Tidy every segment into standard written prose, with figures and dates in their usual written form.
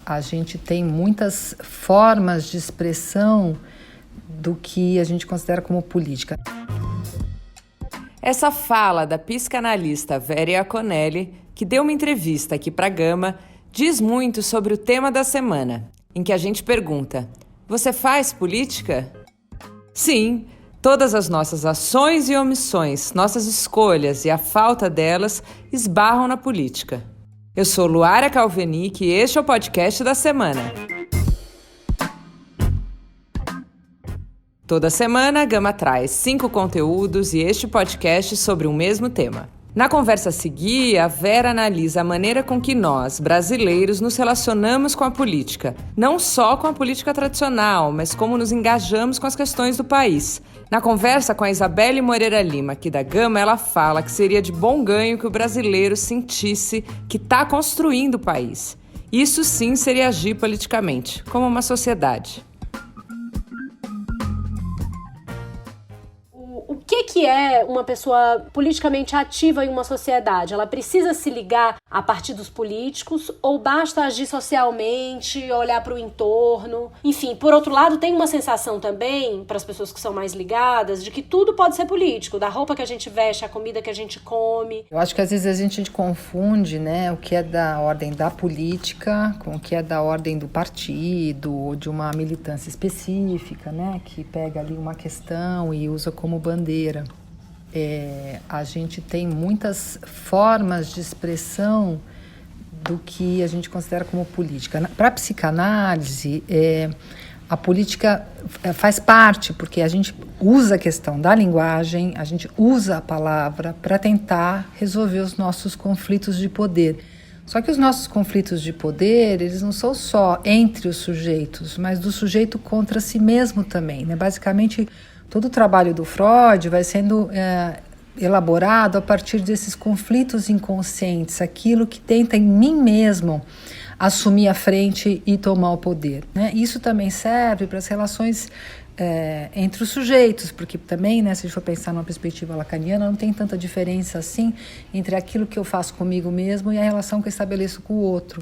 a gente tem muitas formas de expressão do que a gente considera como política. Essa fala da psicanalista Vera Iaconelli, que deu uma entrevista aqui para a Gama, diz muito sobre o tema da semana, em que a gente pergunta: você faz política? Sim, todas as nossas ações e omissões, nossas escolhas e a falta delas esbarram na política. Eu sou Luara Calvenic e este é o podcast da semana. Toda semana, a Gama traz 5 conteúdos e este podcast sobre um mesmo tema. Na conversa a seguir, a Vera analisa a maneira com que nós, brasileiros, nos relacionamos com a política. Não só com a política tradicional, mas como nos engajamos com as questões do país. Na conversa com a Isabelle Moreira Lima, aqui da Gama, ela fala que seria de bom ganho que o brasileiro sentisse que está construindo o país. Isso sim seria agir politicamente, como uma sociedade. O que é uma pessoa politicamente ativa em uma sociedade? Ela precisa se ligar a partidos políticos ou basta agir socialmente, olhar para o entorno? Enfim, por outro lado, tem uma sensação também, para as pessoas que são mais ligadas, de que tudo pode ser político, da roupa que a gente veste, a comida que a gente come. Eu acho que às vezes a gente confunde, né, o que é da ordem da política com o que é da ordem do partido ou de uma militância específica, né, que pega ali uma questão e usa como bandeira. A gente tem muitas formas de expressão do que a gente considera como política. Para a psicanálise, a política faz parte, porque a gente usa a questão da linguagem, a gente usa a palavra para tentar resolver os nossos conflitos de poder. Só que os nossos conflitos de poder, eles não são só entre os sujeitos, mas do sujeito contra si mesmo também, né? Basicamente, todo o trabalho do Freud vai sendo elaborado a partir desses conflitos inconscientes, aquilo que tenta em mim mesmo assumir a frente e tomar o poder, né? Isso também serve para as relações entre os sujeitos, porque também, né, se a gente for pensar numa perspectiva lacaniana, não tem tanta diferença assim entre aquilo que eu faço comigo mesmo e a relação que eu estabeleço com o outro.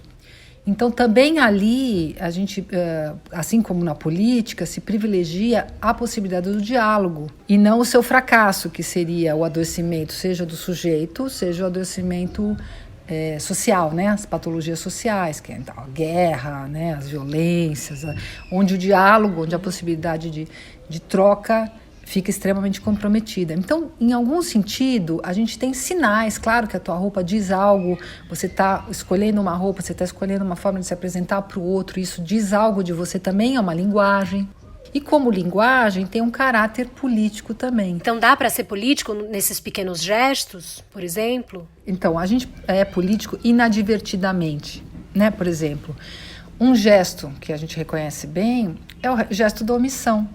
Então, também ali, a gente, assim como na política, se privilegia a possibilidade do diálogo e não o seu fracasso, que seria o adoecimento, seja do sujeito, seja o adoecimento social, né? As patologias sociais, que é a guerra, né? As violências, onde o diálogo, onde a possibilidade de troca fica extremamente comprometida. Então, em algum sentido, a gente tem sinais. Claro que a tua roupa diz algo, você está escolhendo uma roupa, você está escolhendo uma forma de se apresentar para o outro, isso diz algo de você também, é uma linguagem. E como linguagem, tem um caráter político também. Então dá para ser político nesses pequenos gestos, por exemplo? Então, a gente é político inadvertidamente, né? Por exemplo, um gesto que a gente reconhece bem é o gesto da omissão,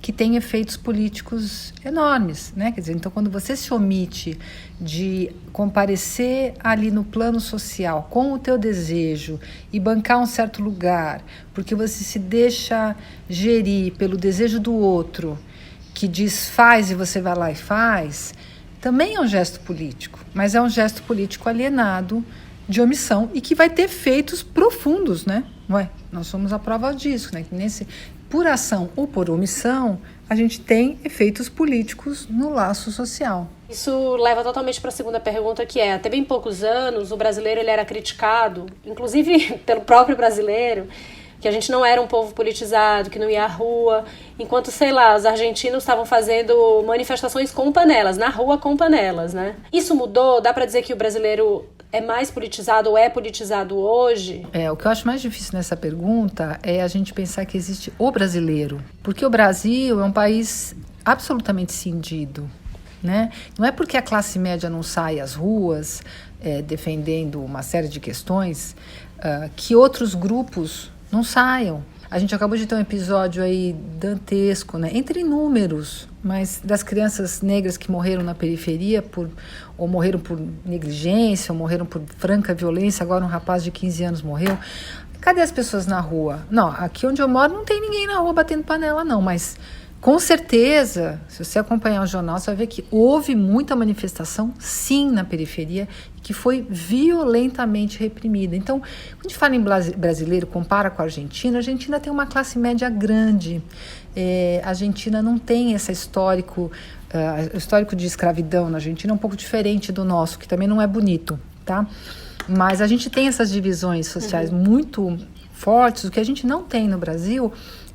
que tem efeitos políticos enormes, né? Quer dizer, então quando você se omite de comparecer ali no plano social com o teu desejo e bancar um certo lugar, porque você se deixa gerir pelo desejo do outro, que diz faz e você vai lá e faz, também é um gesto político, mas é um gesto político alienado de omissão e que vai ter efeitos profundos, né? Ué, nós somos a prova disso, né? Que por ação ou por omissão, a gente tem efeitos políticos no laço social. Isso leva totalmente para a segunda pergunta, que é, até bem poucos anos, o brasileiro ele era criticado, inclusive pelo próprio brasileiro, que a gente não era um povo politizado, que não ia à rua, enquanto, sei lá, os argentinos estavam fazendo manifestações com panelas, na rua com panelas, né? Isso mudou? Dá para dizer que o brasileiro é mais politizado ou é politizado hoje? O que eu acho mais difícil nessa pergunta é a gente pensar que existe o brasileiro, porque o Brasil é um país absolutamente cindido, né? Não é porque a classe média não sai às ruas defendendo uma série de questões que outros grupos não saiam. A gente acabou de ter um episódio aí dantesco, né? Entre inúmeros, mas das crianças negras que morreram na periferia ou morreram por negligência, ou morreram por franca violência. Agora um rapaz de 15 anos morreu. Cadê as pessoas na rua? Não, aqui onde eu moro não tem ninguém na rua batendo panela não, mas Com certeza, se você acompanhar o jornal, você vai ver que houve muita manifestação, sim, na periferia, que foi violentamente reprimida. Então, quando a gente fala em brasileiro, compara com a Argentina tem uma classe média grande. A Argentina não tem esse histórico, o histórico de escravidão na Argentina é um pouco diferente do nosso, que também não é bonito, tá? Mas a gente tem essas divisões sociais muito fortes. O que a gente não tem no Brasil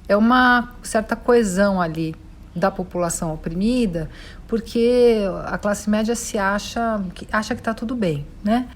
é uma certa coesão ali da população oprimida, porque a classe média acha que está tudo bem, né?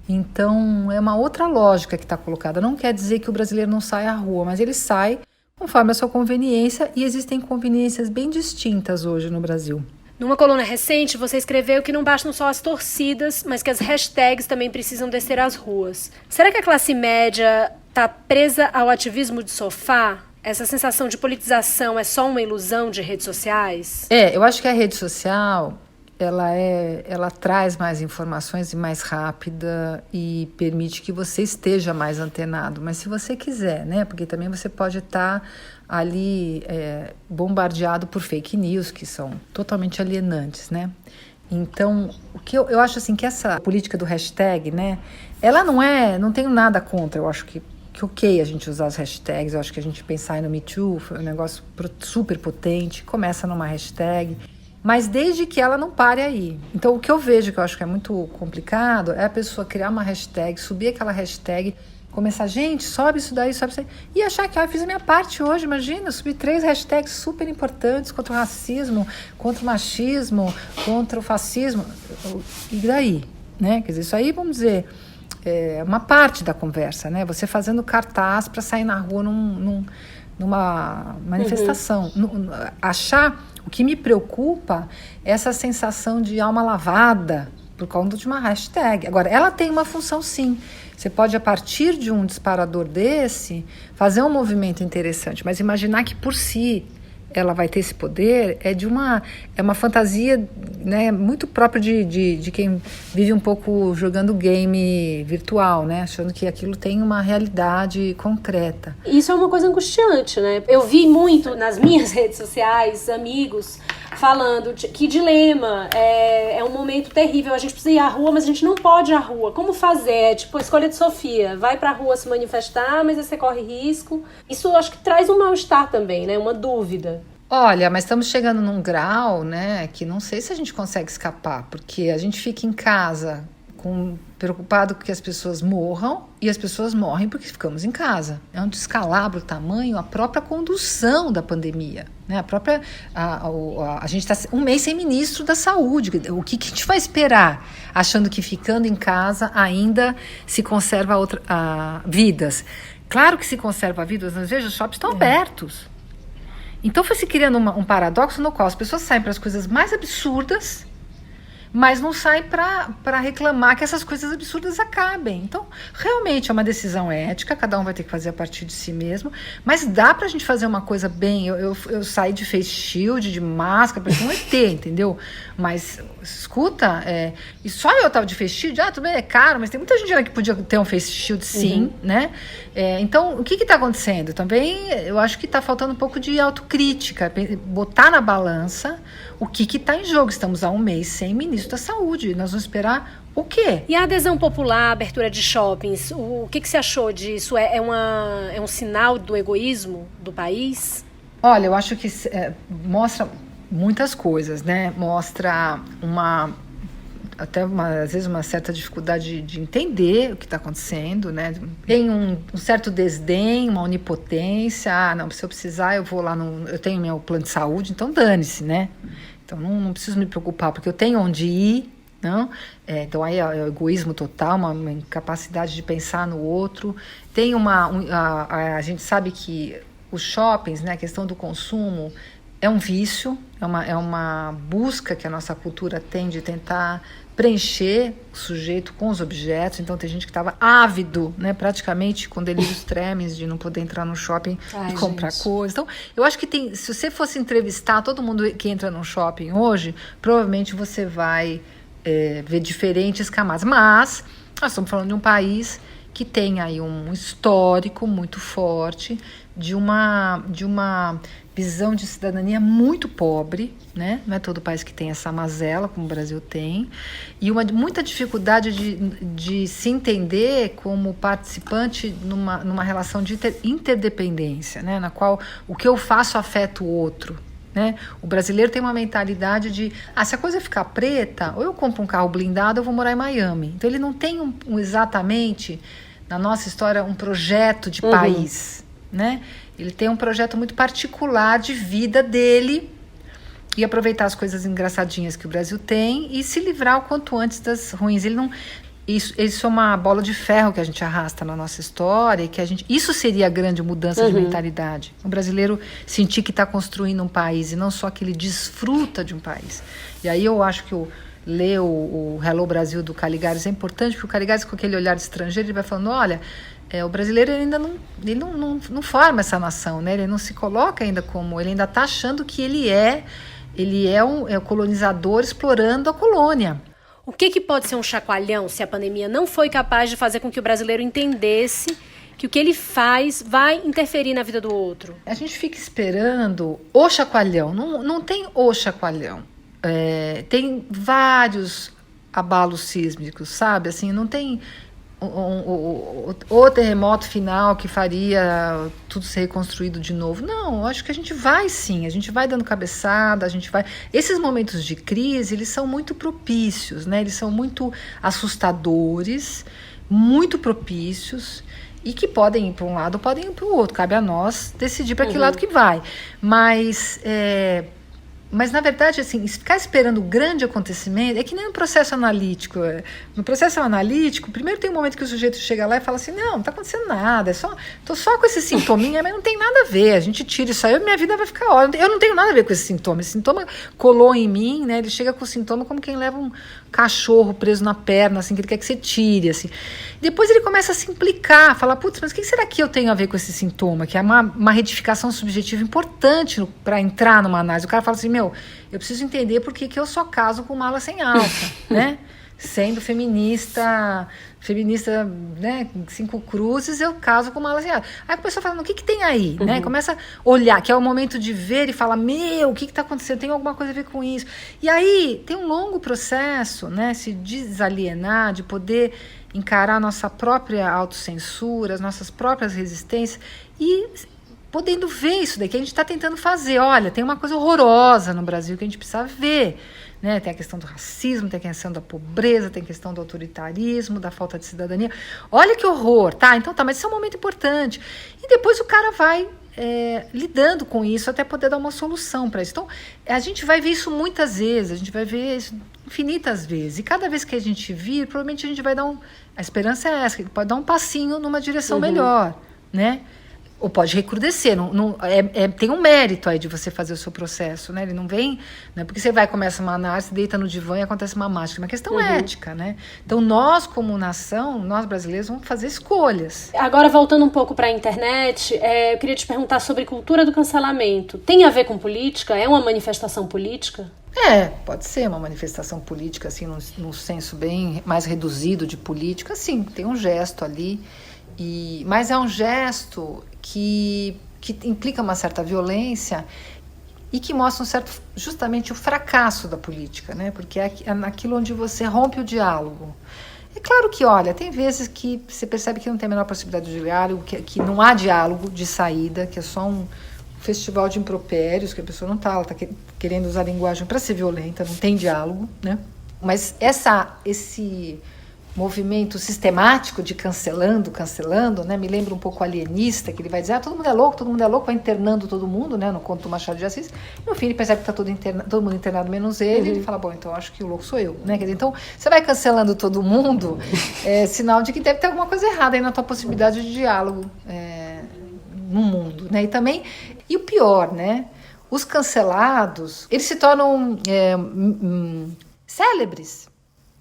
Então, é uma outra lógica que está colocada. Não quer dizer que o brasileiro não sai à rua, mas ele sai conforme a sua conveniência, e existem conveniências bem distintas hoje no Brasil. Numa coluna recente, você escreveu que não bastam só as torcidas, mas que as hashtags também precisam descer às ruas. Será que a classe média está presa ao ativismo de sofá? Essa sensação de politização é só uma ilusão de redes sociais? Eu acho que a rede social, ela traz mais informações e mais rápida e permite que você esteja mais antenado. Mas se você quiser, né? Porque também você pode estar ali bombardeado por fake news, que são totalmente alienantes, né? Então, o que eu acho assim, que essa política do hashtag, né? Ela não tenho nada contra, eu acho que ok a gente usar as hashtags, eu acho que a gente pensar no Me Too foi um negócio super potente, começa numa hashtag, mas desde que ela não pare aí. Então o que eu vejo, que eu acho que é muito complicado, é a pessoa criar uma hashtag, subir aquela hashtag, começar, gente, sobe isso daí, e achar que eu fiz a minha parte hoje, imagina, eu subi 3 hashtags super importantes contra o racismo, contra o machismo, contra o fascismo, e daí, né? Quer dizer, isso aí, vamos dizer, é uma parte da conversa, né? Você fazendo cartaz para sair na rua numa manifestação. Achar, o que me preocupa é essa sensação de alma lavada por conta de uma hashtag. Agora, ela tem uma função, sim. Você pode, a partir de um disparador desse, fazer um movimento interessante, mas imaginar que por si ela vai ter esse poder é uma fantasia, né, muito própria de quem vive um pouco jogando game virtual, né, achando que aquilo tem uma realidade concreta. Isso é uma coisa angustiante, né? Eu vi muito nas minhas redes sociais amigos falando que dilema, é um momento terrível, a gente precisa ir à rua, mas a gente não pode ir à rua. Como fazer? É tipo a escolha de Sofia, vai pra rua se manifestar, mas aí você corre risco. Isso eu acho que traz um mal-estar também, né? Uma dúvida. Olha, mas estamos chegando num grau, né, que não sei se a gente consegue escapar, porque a gente fica em casa preocupado que as pessoas morram, e as pessoas morrem porque ficamos em casa. É um descalabro tamanho a própria condução da pandemia, né? A gente está um mês sem ministro da saúde. O que a gente vai esperar? Achando que ficando em casa ainda se conserva vidas. Claro que se conserva vidas, mas veja, os shoppings estão abertos. Então foi se criando um paradoxo no qual as pessoas saem para as coisas mais absurdas, mas não saem para reclamar que essas coisas absurdas acabem. Então, realmente é uma decisão ética, cada um vai ter que fazer a partir de si mesmo, mas dá pra gente fazer uma coisa bem. Eu saí de face shield, de máscara, parecia um ET, entendeu? Mas, escuta, e só eu tava de face shield, tudo bem, é caro, mas tem muita gente lá que podia ter um face shield, sim, né? Então, o que tá acontecendo? Também, eu acho que tá faltando um pouco de autocrítica, botar na balança o que está em jogo. Estamos há um mês sem ministro da saúde. Nós vamos esperar o quê? E a adesão popular, a abertura de shoppings, o que você achou disso? É um sinal do egoísmo do país? Olha, eu acho que mostra muitas coisas, né? Mostra às vezes uma certa dificuldade de entender o que está acontecendo, né? Tem um certo desdém, uma onipotência. Não, se eu precisar, eu vou lá eu tenho meu plano de saúde, então dane-se, né? Então não preciso me preocupar, porque eu tenho onde ir, não? Então aí é o egoísmo total, uma incapacidade de pensar no outro. Tem a gente sabe que os shoppings, né, a questão do consumo é um vício, é uma busca que a nossa cultura tem de tentar preencher o sujeito com os objetos. Então tem gente que estava ávido, né, praticamente com delírios tremens de não poder entrar no shopping e comprar coisas. Então eu acho que se você fosse entrevistar todo mundo que entra no shopping hoje, provavelmente você vai ver diferentes camadas. Mas nós estamos falando de um país que tem aí um histórico muito forte de uma visão de cidadania muito pobre, né? Não é todo país que tem essa mazela, como o Brasil tem, e muita dificuldade de se entender como participante numa relação de interdependência, né? Na qual o que eu faço afeta o outro. Né? O brasileiro tem uma mentalidade de se a coisa ficar preta, ou eu compro um carro blindado, eu vou morar em Miami. Então ele não tem exatamente, na nossa história, um projeto de país. Né? Ele tem um projeto muito particular de vida dele e aproveitar as coisas engraçadinhas que o Brasil tem e se livrar o quanto antes das ruins. Isso é uma bola de ferro que a gente arrasta na nossa história e que isso seria a grande mudança de mentalidade. O brasileiro sentir que está construindo um país e não só que ele desfruta de um país. E aí eu acho que ler o Hello Brasil do Caligares é importante, porque o Caligares, com aquele olhar estrangeiro, ele vai falando, olha, o brasileiro ainda não forma essa nação, né? Ele não se coloca ainda como, ele ainda está achando que ele é um colonizador explorando a colônia. O que pode ser um chacoalhão se a pandemia não foi capaz de fazer com que o brasileiro entendesse que o que ele faz vai interferir na vida do outro? A gente fica esperando o chacoalhão. Não tem o chacoalhão. Tem vários abalos sísmicos, sabe? Assim, não tem o terremoto final que faria tudo ser reconstruído de novo. Não, eu acho que a gente vai sim, a gente vai dando cabeçada, a gente vai... Esses momentos de crise, eles são muito propícios, né? Eles são muito assustadores, muito propícios e que podem ir para um lado, podem ir para o outro. Cabe a nós decidir para que lado que vai. Mas, na verdade, assim, ficar esperando o grande acontecimento é que nem no processo analítico. No processo analítico, primeiro tem um momento que o sujeito chega lá e fala assim, não está acontecendo nada, tô só com esse sintominha, mas não tem nada a ver, a gente tira isso aí e minha vida vai ficar ótima. Eu não tenho nada a ver com esse sintoma. Esse sintoma colou em mim, né? Ele chega com o sintoma como quem leva um cachorro preso na perna, assim, que ele quer que você tire, assim. Depois ele começa a se implicar, falar, putz, mas o que será que eu tenho a ver com esse sintoma? Que é uma retificação subjetiva importante para entrar numa análise. O cara fala assim, eu preciso entender por que eu só caso com mala sem alça, né? Sendo feminista, né, 5 cruzes, eu caso com mala sem alça. Aí a pessoa fala, o que tem aí? Né? Começa a olhar, que é o momento de ver e falar, o que está acontecendo? Tem alguma coisa a ver com isso? E aí tem um longo processo, né, se desalienar, de poder encarar a nossa própria autocensura, as nossas próprias resistências e podendo ver isso daí, que a gente está tentando fazer. Olha, tem uma coisa horrorosa no Brasil que a gente precisa ver. Né? Tem a questão do racismo, tem a questão da pobreza, tem a questão do autoritarismo, da falta de cidadania. Olha que horror, tá? Então tá, mas isso é um momento importante. E depois o cara vai lidando com isso até poder dar uma solução para isso. Então, a gente vai ver isso muitas vezes, a gente vai ver isso infinitas vezes. E cada vez que a gente vir, provavelmente a gente vai dar a esperança é essa, que ele pode dar um passinho numa direção melhor, né? Ou pode recrudescer, tem um mérito aí de você fazer o seu processo, né? Ele não vem, não é porque você vai, começa uma análise, deita no divã e acontece uma mágica, é uma questão ética, né? Então nós como nação, nós brasileiros vamos fazer escolhas. Agora voltando um pouco para a internet, eu queria te perguntar sobre cultura do cancelamento. Tem a ver com política? É uma manifestação política? Pode ser uma manifestação política, assim, num senso bem mais reduzido de política, sim, tem um gesto ali, mas é um gesto que implica uma certa violência e que mostra justamente o fracasso da política, né? Porque é naquilo onde você rompe o diálogo. É claro que, olha, tem vezes que você percebe que não tem a menor possibilidade de diálogo, que não há diálogo de saída, que é só um festival de impropérios, que a pessoa não está querendo usar a linguagem para ser violenta, não tem diálogo, né? Mas esse movimento sistemático de cancelando, né? Me lembra um pouco o alienista, que ele vai dizer, todo mundo é louco, vai internando todo mundo, né? No conto do Machado de Assis. No fim, ele percebe que está todo mundo internado menos ele, ele fala, bom, então acho que o louco sou eu, né? Quer dizer, então, você vai cancelando todo mundo, é sinal de que deve ter alguma coisa errada aí na tua possibilidade de diálogo no mundo, né? E o pior, né? Os cancelados, eles se tornam célebres.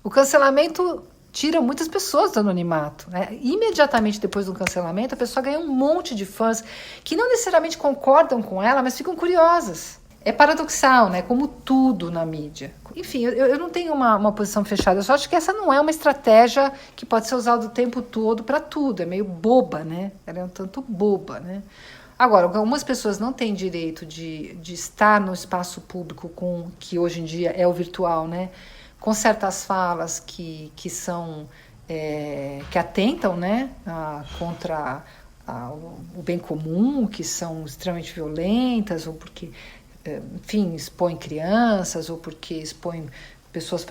O cancelamento tira muitas pessoas do anonimato, né? Imediatamente depois do cancelamento, a pessoa ganha um monte de fãs que não necessariamente concordam com ela, mas ficam curiosas. é paradoxal, né? Como tudo na mídia. Enfim, eu não tenho uma posição fechada. Eu só acho que essa não é uma estratégia que pode ser usada o tempo todo para tudo. É meio boba, né? Ela é um tanto boba, né? Agora, algumas pessoas não têm direito de estar no espaço público que hoje em dia é o virtual, né? Com certas falas que são... que atentam, né? Contra o bem comum, que são extremamente violentas, ou porque... enfim, expõe crianças ou porque expõe pessoas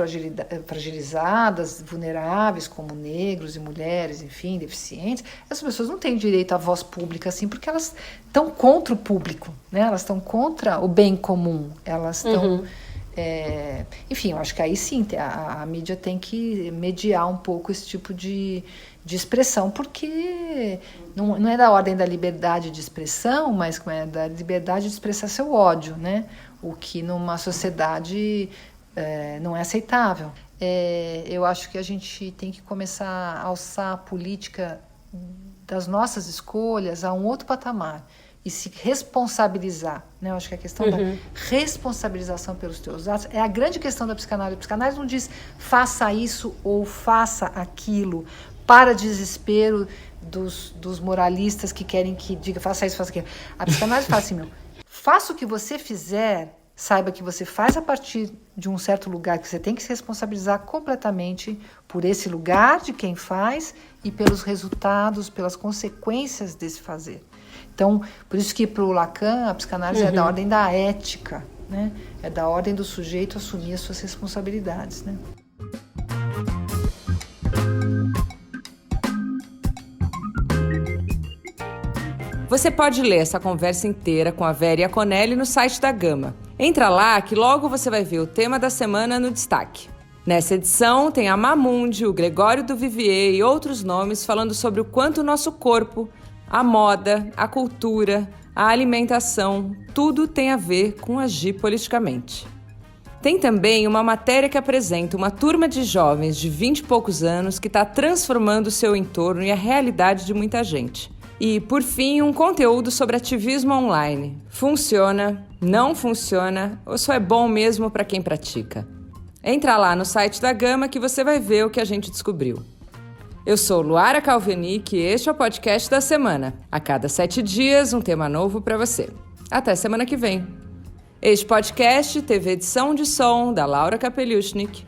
fragilizadas, vulneráveis, como negros e mulheres, enfim, deficientes. Essas pessoas não têm direito à voz pública, assim, porque elas estão contra o público, né? Elas estão contra o bem comum, elas estão... enfim, eu acho que aí sim, a mídia tem que mediar um pouco esse tipo de expressão, porque não é da ordem da liberdade de expressão, mas é da liberdade de expressar seu ódio, né? O que numa sociedade não é aceitável. Eu acho que a gente tem que começar a alçar a política das nossas escolhas a um outro patamar e se responsabilizar, né? Eu acho que a questão da responsabilização pelos teus atos é a grande questão da psicanálise. A psicanálise não diz faça isso ou faça aquilo, para desespero dos moralistas que querem que diga faça isso, faça aquilo. A psicanálise fala assim, faça o que você fizer, saiba que você faz a partir de um certo lugar, que você tem que se responsabilizar completamente por esse lugar de quem faz e pelos resultados, pelas consequências desse fazer. Então, por isso que para o Lacan a psicanálise é da ordem da ética, né? É da ordem do sujeito assumir as suas responsabilidades, né? Você pode ler essa conversa inteira com a Vera e a Conelli no site da Gama. Entra lá que logo você vai ver o tema da semana no destaque. Nessa edição tem a Mamundi, o Gregório do Vivier e outros nomes falando sobre o quanto o nosso corpo, a moda, a cultura, a alimentação, tudo tem a ver com agir politicamente. Tem também uma matéria que apresenta uma turma de jovens de 20 e poucos anos que está transformando o seu entorno e a realidade de muita gente. E, por fim, um conteúdo sobre ativismo online. Funciona? Não funciona? Ou só é bom mesmo para quem pratica? Entra lá no site da Gama que você vai ver o que a gente descobriu. Eu sou Luara Calvenic e este é o podcast da semana. A cada 7 dias, um tema novo para você. Até semana que vem. Este podcast teve edição de som da Laura Kapeliushnik.